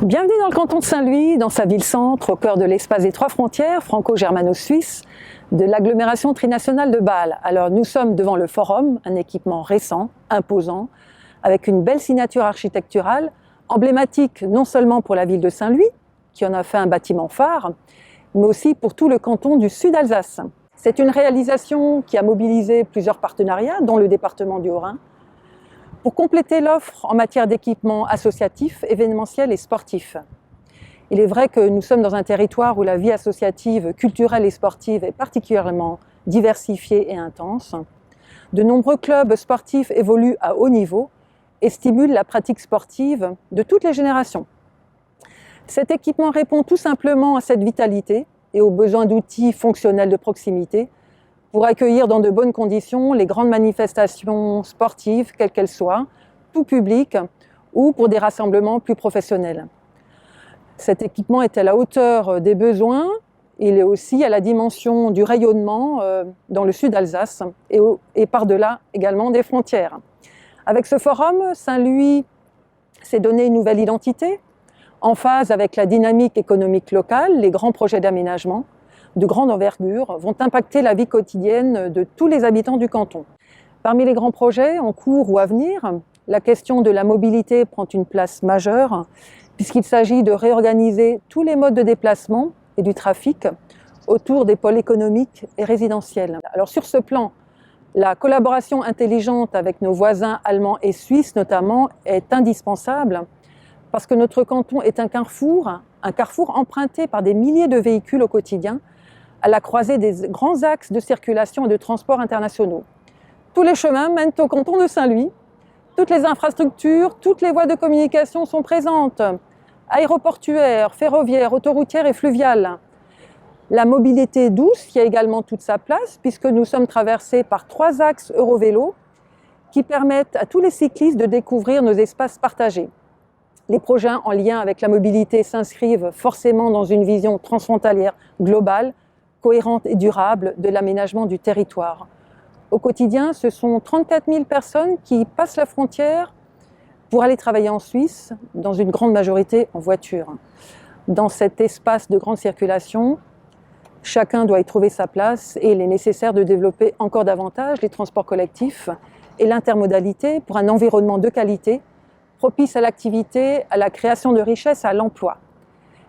Bienvenue dans le canton de Saint-Louis, dans sa ville-centre, au cœur de l'espace des trois frontières franco-germano-suisse de l'agglomération trinationale de Bâle. Alors nous sommes devant le Forum, un équipement récent, imposant, avec une belle signature architecturale, emblématique non seulement pour la ville de Saint-Louis, qui en a fait un bâtiment phare, mais aussi pour tout le canton du Sud-Alsace. C'est une réalisation qui a mobilisé plusieurs partenariats, dont le département du Haut-Rhin, pour compléter l'offre en matière d'équipements associatifs, événementiels et sportifs. Il est vrai que nous sommes dans un territoire où la vie associative, culturelle et sportive est particulièrement diversifiée et intense. De nombreux clubs sportifs évoluent à haut niveau et stimulent la pratique sportive de toutes les générations. Cet équipement répond tout simplement à cette vitalité et aux besoins d'outils fonctionnels de proximité pour accueillir dans de bonnes conditions les grandes manifestations sportives, quelles qu'elles soient, tout public ou pour des rassemblements plus professionnels. Cet équipement est à la hauteur des besoins, il est aussi à la dimension du rayonnement dans le Sud-Alsace et par-delà également des frontières. Avec ce forum, Saint-Louis s'est donné une nouvelle identité, en phase avec la dynamique économique locale, les grands projets d'aménagement de grande envergure vont impacter la vie quotidienne de tous les habitants du canton. Parmi les grands projets en cours ou à venir, la question de la mobilité prend une place majeure puisqu'il s'agit de réorganiser tous les modes de déplacement et du trafic autour des pôles économiques et résidentiels. Alors sur ce plan, la collaboration intelligente avec nos voisins allemands et suisses notamment est indispensable parce que notre canton est un carrefour emprunté par des milliers de véhicules au quotidien à la croisée des grands axes de circulation et de transport internationaux. Tous les chemins mènent au canton de Saint-Louis. Toutes les infrastructures, toutes les voies de communication sont présentes, aéroportuaires, ferroviaires, autoroutières et fluviales. La mobilité douce y a également toute sa place puisque nous sommes traversés par 3 axes Eurovélo qui permettent à tous les cyclistes de découvrir nos espaces partagés. Les projets en lien avec la mobilité s'inscrivent forcément dans une vision transfrontalière globale, cohérente et durable de l'aménagement du territoire. Au quotidien, ce sont 34 000 personnes qui passent la frontière pour aller travailler en Suisse, dans une grande majorité en voiture. Dans cet espace de grande circulation, chacun doit y trouver sa place et il est nécessaire de développer encore davantage les transports collectifs et l'intermodalité pour un environnement de qualité, propice à l'activité, à la création de richesses, à l'emploi.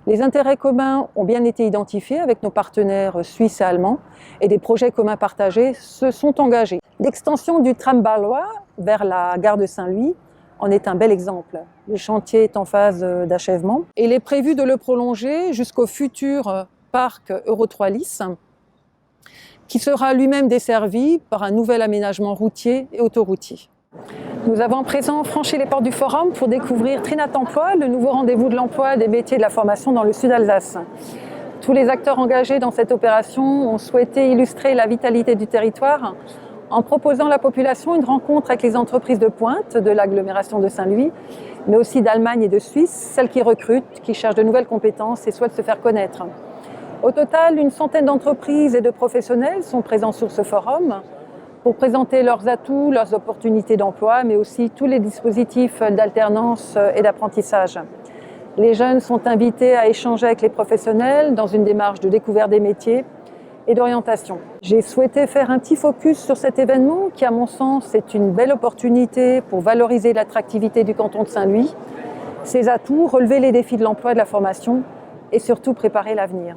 Les intérêts communs ont bien été identifiés avec nos partenaires suisses et allemands et des projets communs partagés se sont engagés. L'extension du tram bâlois vers la gare de Saint-Louis en est un bel exemple. Le chantier est en phase d'achèvement et il est prévu de le prolonger jusqu'au futur parc Euro3Lys qui sera lui-même desservi par un nouvel aménagement routier et autoroutier. Nous avons à présent franchi les portes du Forum pour découvrir Trinat Emploi, le nouveau rendez-vous de l'emploi, des métiers et de la formation dans le Sud-Alsace. Tous les acteurs engagés dans cette opération ont souhaité illustrer la vitalité du territoire en proposant à la population une rencontre avec les entreprises de pointe de l'agglomération de Saint-Louis, mais aussi d'Allemagne et de Suisse, celles qui recrutent, qui cherchent de nouvelles compétences et souhaitent se faire connaître. Au total, une centaine d'entreprises et de professionnels sont présents sur ce forum pour présenter leurs atouts, leurs opportunités d'emploi, mais aussi tous les dispositifs d'alternance et d'apprentissage. Les jeunes sont invités à échanger avec les professionnels dans une démarche de découverte des métiers et d'orientation. J'ai souhaité faire un petit focus sur cet événement qui, à mon sens, est une belle opportunité pour valoriser l'attractivité du canton de Saint-Louis, ses atouts, relever les défis de l'emploi et de la formation et surtout préparer l'avenir.